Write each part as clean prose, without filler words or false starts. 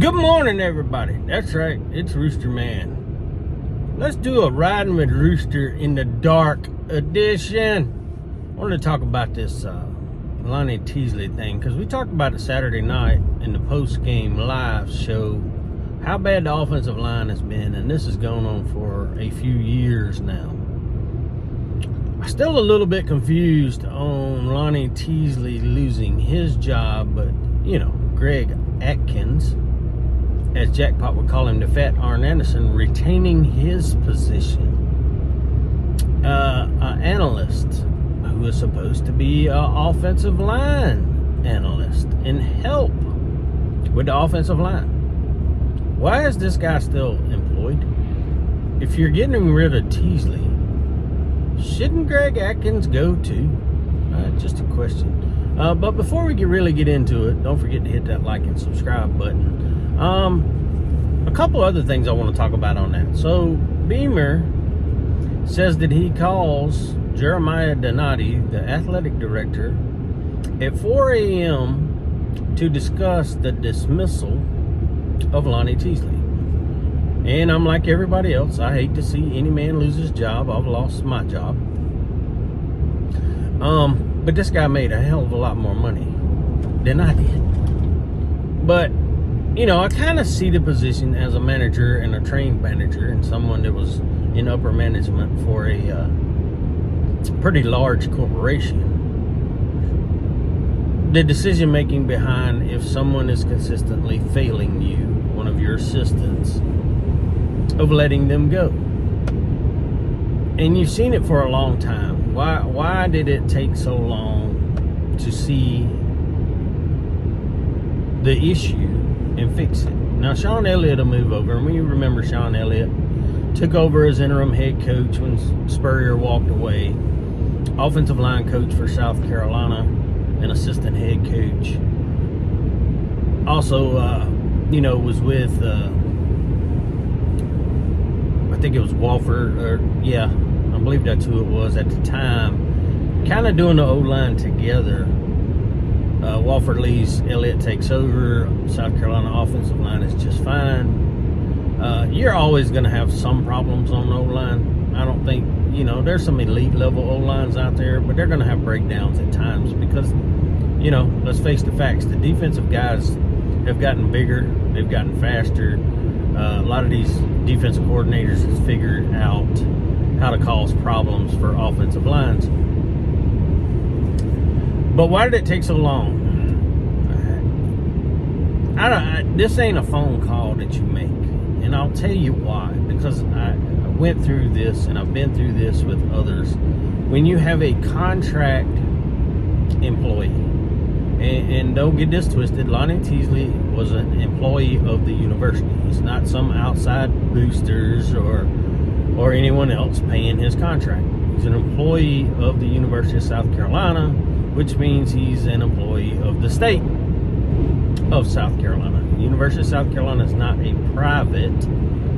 Good morning, everybody. That's right, it's Rooster Man. Let's do a Riding with Rooster in the Dark edition. I wanted to talk about this Lonnie Teasley thing, because we talked about it Saturday night in the post-game live show, how bad the offensive line has been, and this has gone on for a few years now. I'm still a little bit confused on Lonnie Teasley losing his job, but, you know, Greg Atkins, as Jackpot would call him, the fat Arn Anderson, retaining his position. An analyst who is supposed to be an offensive line analyst and help with the offensive line. Why is this guy still employed? If you're getting rid of Teasley, shouldn't Greg Atkins go too? Just a question. But before we really get into it, don't forget to hit that like and subscribe button. A couple other things I want to talk about on that. So Beamer says that he calls Jeremiah Donati, the athletic director, at 4 a.m. to discuss the dismissal of Lonnie Teasley. And I'm like everybody else. I hate to see any man lose his job. I've lost my job. But this guy made a hell of a lot more money than I did. But, you know, I kind of see the position as a manager and a trained manager and someone that was in upper management for a pretty large corporation. The decision making behind if someone is consistently failing you, one of your assistants, of letting them go. And you've seen it for a long time. Why did it take so long to see the issue and fix it? Now, Sean Elliott will move over, and we remember Sean Elliott took over as interim head coach when Spurrier walked away, offensive line coach for South Carolina, and assistant head coach. Also, was with, I think it was Walford, I believe that's who it was at the time, kind of doing the O-line together. Walford leaves, Elliott takes over. South Carolina offensive line is just fine. You're always going to have some problems on the O-line. I don't think, there's some elite level O-lines out there, but they're going to have breakdowns at times because, let's face the facts. The defensive guys have gotten bigger. They've gotten faster. A lot of these defensive coordinators have figured out how to cause problems for offensive lines. But why did it take so long? This ain't a phone call that you make. And I'll tell you why. Because I went through this, and I've been through this with others. When you have a contract employee, and don't get this twisted, Lonnie Teasley was an employee of the university. He's not some outside boosters or anyone else paying his contract. He's an employee of the University of South Carolina, which means he's an employee of the state of South Carolina. The University of South Carolina is not a private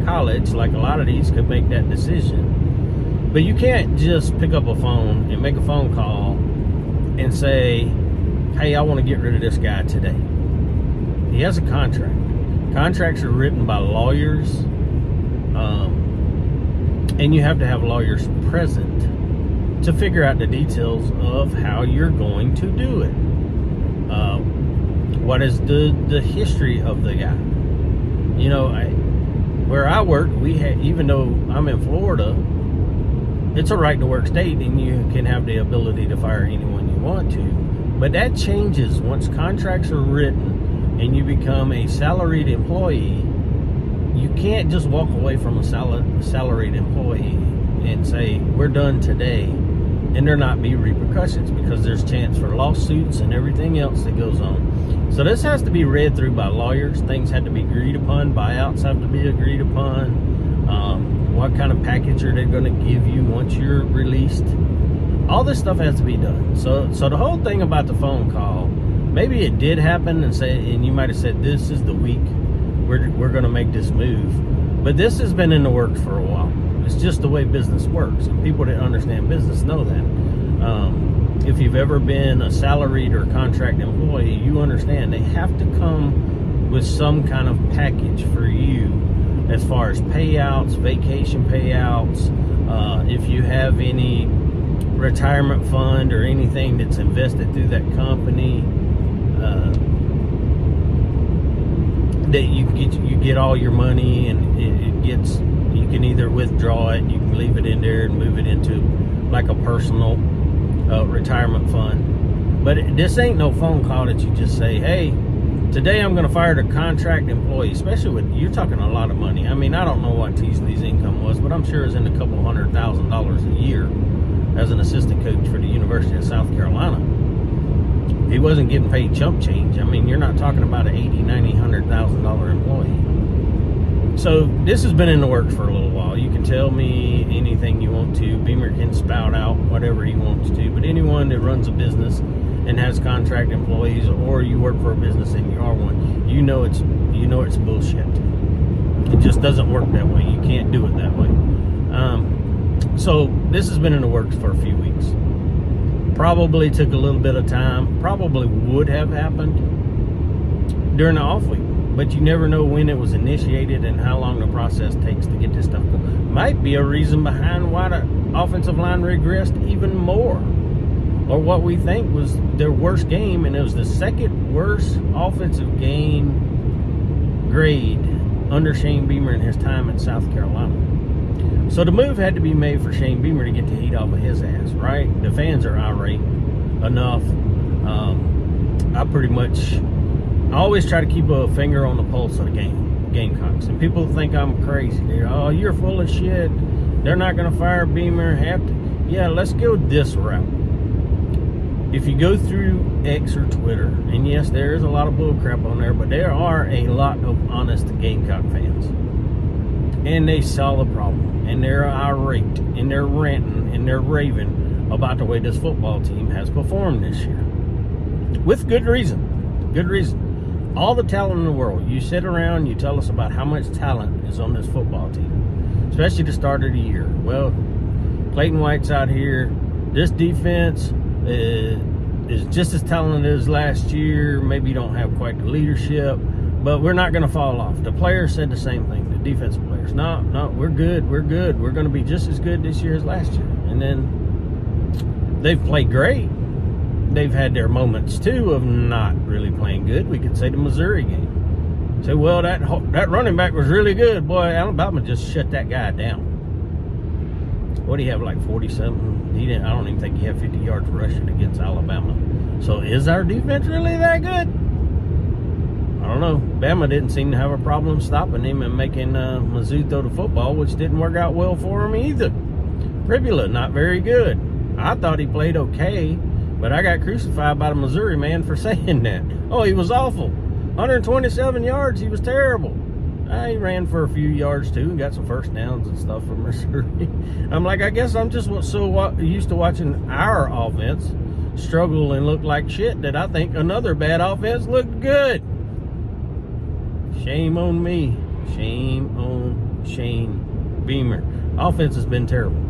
college like a lot of these could make that decision. But you can't just pick up a phone and make a phone call and say, hey, I want to get rid of this guy today. He has a contract. Contracts are written by lawyers, and you have to have lawyers present to figure out the details of how you're going to do it. What is the history of the guy? Where I work, even though I'm in Florida, it's a right to work state, and you can have the ability to fire anyone you want to. But that changes once contracts are written and you become a salaried employee. You can't just walk away from a salaried employee and say, we're done today, and there not be repercussions, because there's chance for lawsuits and everything else that goes on. So this has to be read through by lawyers. Things had to be agreed upon. Buyouts have to be agreed upon. What kind of package are they going to give you once you're released? All this stuff has to be done. So the whole thing about the phone call, maybe it did happen, and you might have said, this is the week we're going to make this move. But this has been in the works for a while. It's just the way business works, and people that understand business know that. If you've ever been a salaried or contract employee, you understand they have to come with some kind of package for you as far as payouts, vacation payouts, if you have any retirement fund or anything that's invested through that company, that you get all your money, and you can either withdraw it, you can leave it in there and move it into like a personal retirement fund. But this ain't no phone call that you just say, hey, today I'm going to fire the contract employee, especially with, you're talking a lot of money. I mean, I don't know what Teasley's income was, but I'm sure it's in a couple $100,000 a year as an assistant coach for the University of South Carolina. He wasn't getting paid chump change. I mean, you're not talking about an $80,000, $90,000, $100,000 employee. So this has been in the works for a little while. You can tell me anything you want to. Beamer can spout out whatever he wants to, but anyone that runs a business and has contract employees, or you work for a business and you are one, you know it's bullshit. It just doesn't work that way. You can't do it that way. So this has been in the works for a few weeks. Probably took a little bit of time. Probably would have happened during the off week, but you never know when it was initiated and how long the process takes to get this stuff going. Might be a reason behind why the offensive line regressed even more, or what we think was their worst game, and it was the second worst offensive game grade under Shane Beamer in his time in South Carolina. So the move had to be made for Shane Beamer to get the heat off of his ass, right? The fans are irate enough. I always try to keep a finger on the pulse of the Gamecocks. And people think I'm crazy. They're, oh, you're full of shit. They're not going to fire Beamer. Yeah, let's go this route. If you go through X or Twitter, and yes, there is a lot of bullcrap on there, but there are a lot of honest Gamecock fans. And they saw the problem, and they're irate, and they're ranting, and they're raving about the way this football team has performed this year. With good reason. Good reason. All the talent in the world. You sit around, you tell us about how much talent is on this football team, especially the start of the year. Well, Clayton White's out here. This defense is just as talented as last year. Maybe you don't have quite the leadership, but we're not going to fall off. The players said the same thing, the defensive players. No, we're good. We're going to be just as good this year as last year. And then they've played great. They've had their moments, too, of not really playing good. We could say the Missouri game. Say, well, that running back was really good. Boy, Alabama just shut that guy down. What do you have, like 40-something? I don't even think he had 50 yards rushing against Alabama. So is our defense really that good? I don't know. Bama didn't seem to have a problem stopping him and making Mizzou throw the football, which didn't work out well for him either. Pribula, not very good. I thought he played okay, but I got crucified by the Missouri man for saying that. Oh, he was awful. 127 yards, he was terrible. He ran for a few yards too and got some first downs and stuff from Missouri. I'm like, I guess I'm just so used to watching our offense struggle and look like shit that I think another bad offense looked good. Shame on me. Shame on Shane Beamer. Offense has been terrible.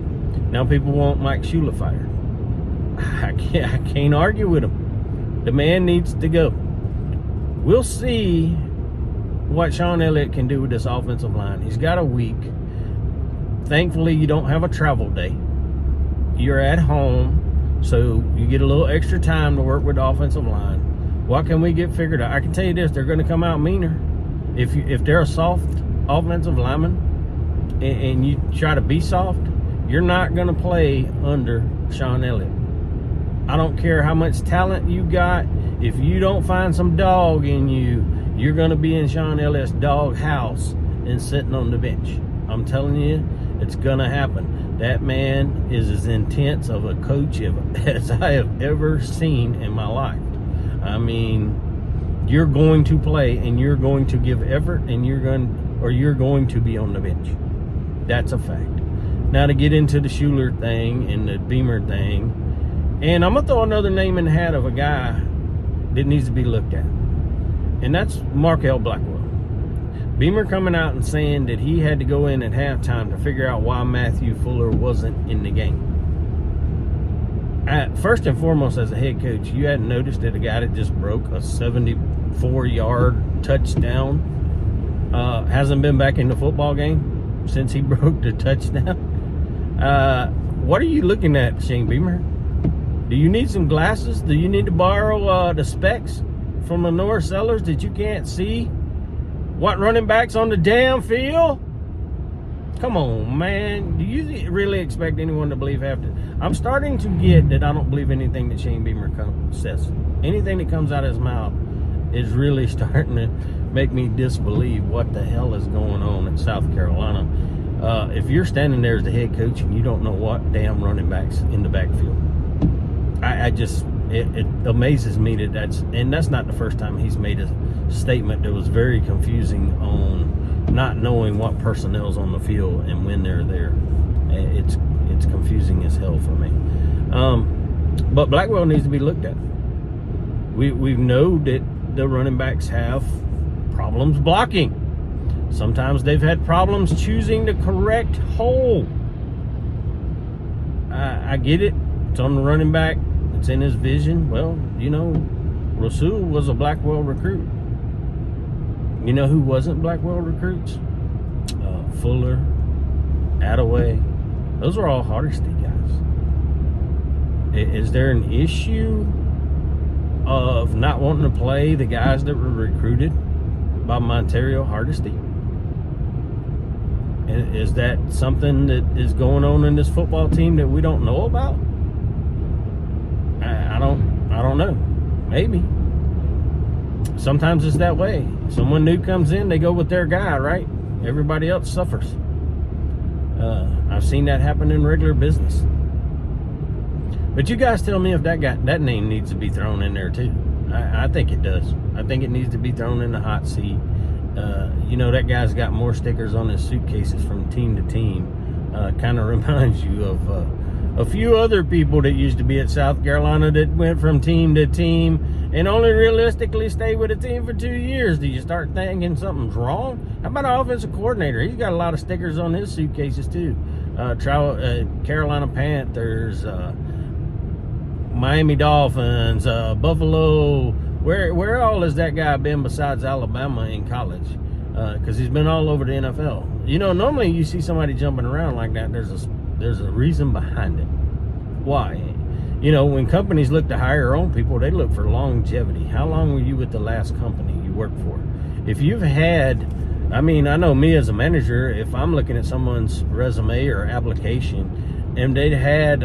Now people want Mike Shula fired. I can't argue with him. The man needs to go. We'll see what Sean Elliott can do with this offensive line. He's got a week. Thankfully, you don't have a travel day. You're at home, so you get a little extra time to work with the offensive line. What can we get figured out? I can tell you this, they're going to come out meaner. If they're a soft offensive lineman and you try to be soft, you're not going to play under Sean Elliott. I don't care how much talent you got. If you don't find some dog in you, you're going to be in Sean Elliott's dog house and sitting on the bench. I'm telling you, it's going to happen. That man is as intense of a coach as I have ever seen in my life. I mean, you're going to play and you're going to give effort and you're going to be on the bench. That's a fact. Now to get into the Schuler thing and the Beamer thing, and I'm going to throw another name in the hat of a guy that needs to be looked at. And that's Markel Blackwell. Beamer coming out and saying that he had to go in at halftime to figure out why Matthew Fuller wasn't in the game. First and foremost, as a head coach, you hadn't noticed that a guy that just broke a 70 4-yard touchdown. Hasn't been back in the football game since he broke the touchdown. What are you looking at, Shane Beamer? Do you need some glasses? Do you need to borrow the specs from the North Sellers that you can't see what running backs on the damn field? Come on, man. Do you really expect anyone to believe half the... I'm starting to get that I don't believe anything that Shane Beamer says. Anything that comes out of his mouth is really starting to make me disbelieve what the hell is going on in South Carolina. If you're standing there as the head coach and you don't know what damn running backs in the backfield, it amazes me that's not the first time he's made a statement that was very confusing on not knowing what personnel's on the field and when they're there. It's confusing as hell for me. But Blackwell needs to be looked at. We know that the running backs have problems blocking. Sometimes they've had problems choosing the correct hole. I get it. It's on the running back. It's in his vision. Well, you know, Rasul was a Blackwell recruit. You know who wasn't Blackwell recruits? Fuller, Attaway. Those are all Hardesty guys. Is there an issue of not wanting to play the guys that were recruited by Montario Hardesty? Is that something that is going on in this football team that we don't know about? I don't know. Maybe. Sometimes it's that way. Someone new comes in, they go with their guy, right? Everybody else suffers. I've seen that happen in regular business. But you guys tell me if that name needs to be thrown in there too. I think it does. I think it needs to be thrown in the hot seat. You know, that guy's got more stickers on his suitcases from team to team. Kind of reminds you of a few other people that used to be at South Carolina that went from team to team and only realistically stayed with a team for 2 years. Do you start thinking something's wrong? How about our offensive coordinator? He's got a lot of stickers on his suitcases too. Carolina Panthers, Miami Dolphins, Buffalo. Where all has that guy been besides Alabama in college? Because he's been all over the NFL. You know, normally you see somebody jumping around like that, there's a reason behind it. Why? You know, when companies look to hire their own people, they look for longevity. How long were you with the last company you worked for? If you've had, I mean, I know me as a manager, if I'm looking at someone's resume or application and they'd had,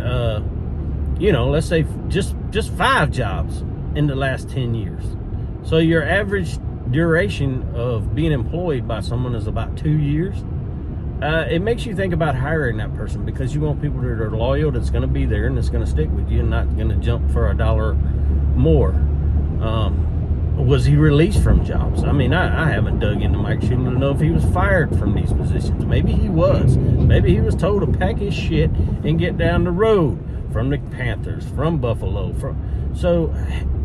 you know, let's say just 5 jobs in the last 10 years. So your average duration of being employed by someone is about 2 years. It makes you think about hiring that person because you want people that are loyal, that's going to be there and that's going to stick with you and not going to jump for $1 more. Was he released from jobs? I mean, I haven't dug into Mike Schuler to know if he was fired from these positions. Maybe he was. Maybe he was told to pack his shit and get down the road from the Panthers, from Buffalo. So,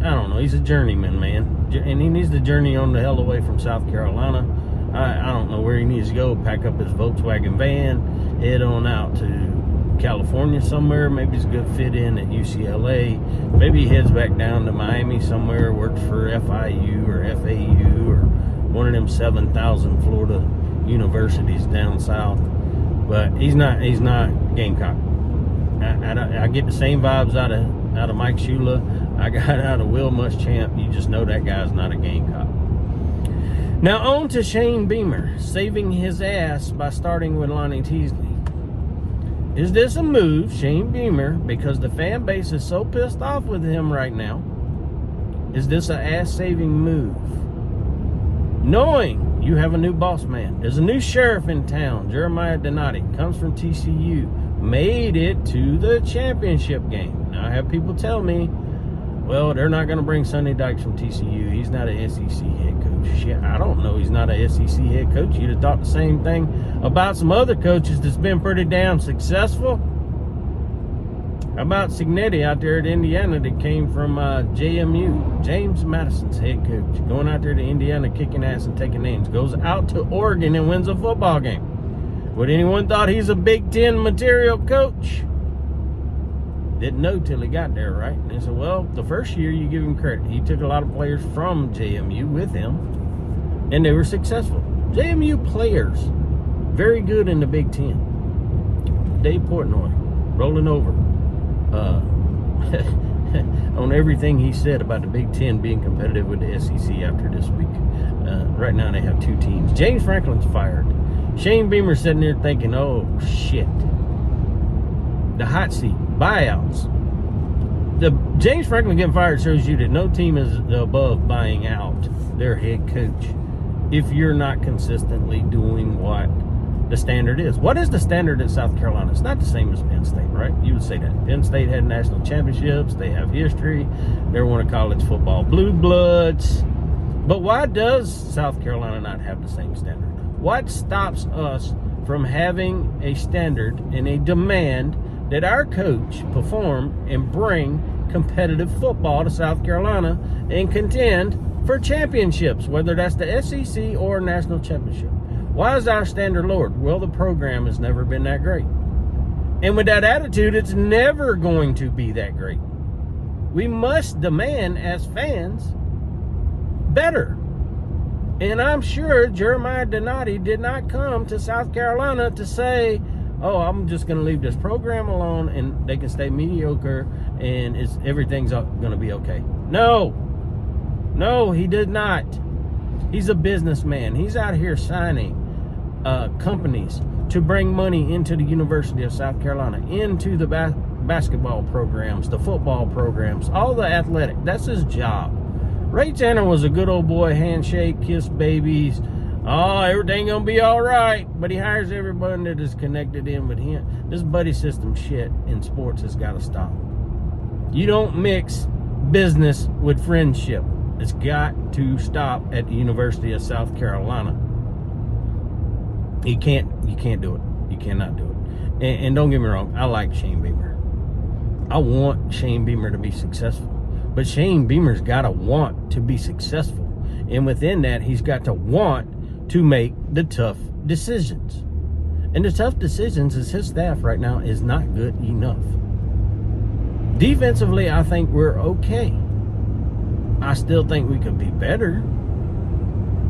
I don't know. He's a journeyman, man. And he needs to journey on the hell away from South Carolina. I don't know where he needs to go. Pack up his Volkswagen van, head on out to California somewhere. Maybe he's a good fit in at UCLA. Maybe he heads back down to Miami somewhere, works for FIU or FAU or one of them 7,000 Florida universities down south. But he's not Gamecock. I get the same vibes out of Mike Shula. I got out of Will Muschamp. You just know that guy's not a Gamecock. Now on to Shane Beamer, saving his ass by starting with Lonnie Teasley. Is this a move, Shane Beamer, because the fan base is so pissed off with him right now? Is this an ass-saving move? Knowing you have a new boss man. There's a new sheriff in town, Jeremiah Donati, comes from TCU, made it to the championship game. Now I have people tell me, well, they're not going to bring Sonny Dykes from TCU. He's not an SEC head coach. Shit, I don't know. He's not an SEC head coach. You'd have thought the same thing about some other coaches that's been pretty damn successful. How about Cignetti out there at Indiana that came from JMU? James Madison's head coach. Going out there to Indiana, kicking ass and taking names. Goes out to Oregon and wins a football game. Would anyone thought he's a Big Ten material coach? Didn't know till he got there, right? And they said, well, the first year you give him credit. He took a lot of players from JMU with him, and they were successful. JMU players, very good in the Big Ten. Dave Portnoy, rolling over on everything he said about the Big Ten being competitive with the SEC after this week. Right now they have 2 teams. James Franklin's fired. Shane Beamer's sitting there thinking, oh, shit. The hot seat, buyouts. The James Franklin getting fired shows you that no team is above buying out their head coach if you're not consistently doing what the standard is. What is the standard in South Carolina? It's not the same as Penn State, right? You would say that. Penn State had national championships. They have history. They're one of college football blue bloods. But why does South Carolina not have the same standard? What stops us from having a standard and a demand that our coach perform and bring competitive football to South Carolina and contend for championships, whether that's the SEC or national championship? Why is our standard lowered? Well, the program has never been that great. And with that attitude, it's never going to be that great. We must demand as fans better. And I'm sure Jeremiah Donati did not come to South Carolina to say, oh, I'm just going to leave this program alone and they can stay mediocre and everything's going to be okay. No, he did not. He's a businessman. He's out here signing companies to bring money into the University of South Carolina, into the basketball programs, the football programs, all the athletic. That's his job. Ray Tanner was a good old boy, handshake, kiss babies. Oh, everything gonna be all right. But he hires everybody that is connected in with him. This buddy system shit in sports has got to stop. You don't mix business with friendship. It's got to stop at the University of South Carolina. You can't do it. You cannot do it. And don't get me wrong, I like Shane Beamer. I want Shane Beamer to be successful. But Shane Beamer's got to want to be successful. And within that, he's got to want to make the tough decisions. And the tough decisions is his staff right now is not good enough. Defensively, I think we're okay. I still think we could be better.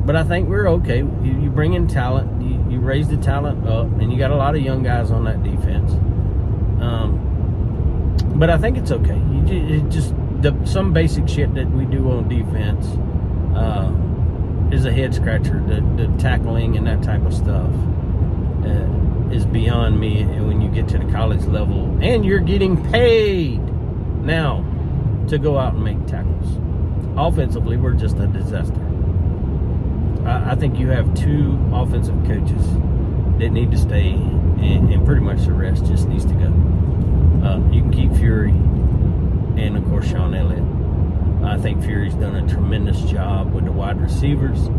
But I think we're okay. You bring in talent. You raise the talent up. And you got a lot of young guys on that defense. But I think it's okay. Some basic shit that we do on defense is a head scratcher. The tackling and that type of stuff is beyond me. And when you get to the college level, and you're getting paid now to go out and make tackles. Offensively, we're just a disaster. I think you have 2 offensive coaches that need to stay, and pretty much the rest just needs to go. You can keep Fury and, of course, Sean Elliott. I think Fury's done a tremendous job with the wide receivers.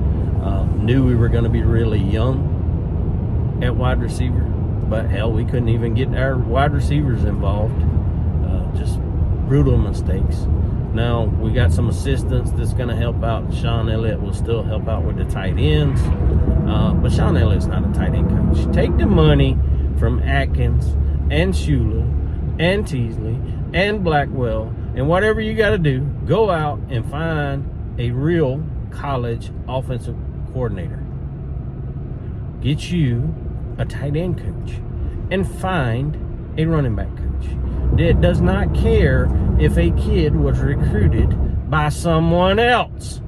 Knew we were going to be really young at wide receiver, but hell, we couldn't even get our wide receivers involved. Just brutal mistakes. Now, we got some assistants that's going to help out. Sean Elliott will still help out with the tight ends. But Sean Elliott's not a tight end coach. Take the money from Atkins and Shula and Teasley and Blackwell, and whatever you got to do, go out and find a real college offensive coordinator. Get you a tight end coach and find a running back coach that does not care if a kid was recruited by someone else.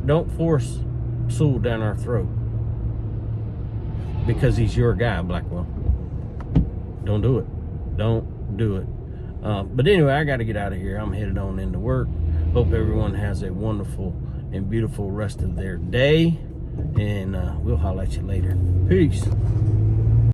Don't force Sewell down our throat because he's your guy, Blackwell. Don't do it. Don't do it. But anyway, I got to get out of here. I'm headed on into work. Hope everyone has a wonderful and beautiful rest of their day. And we'll holler at you later. Peace.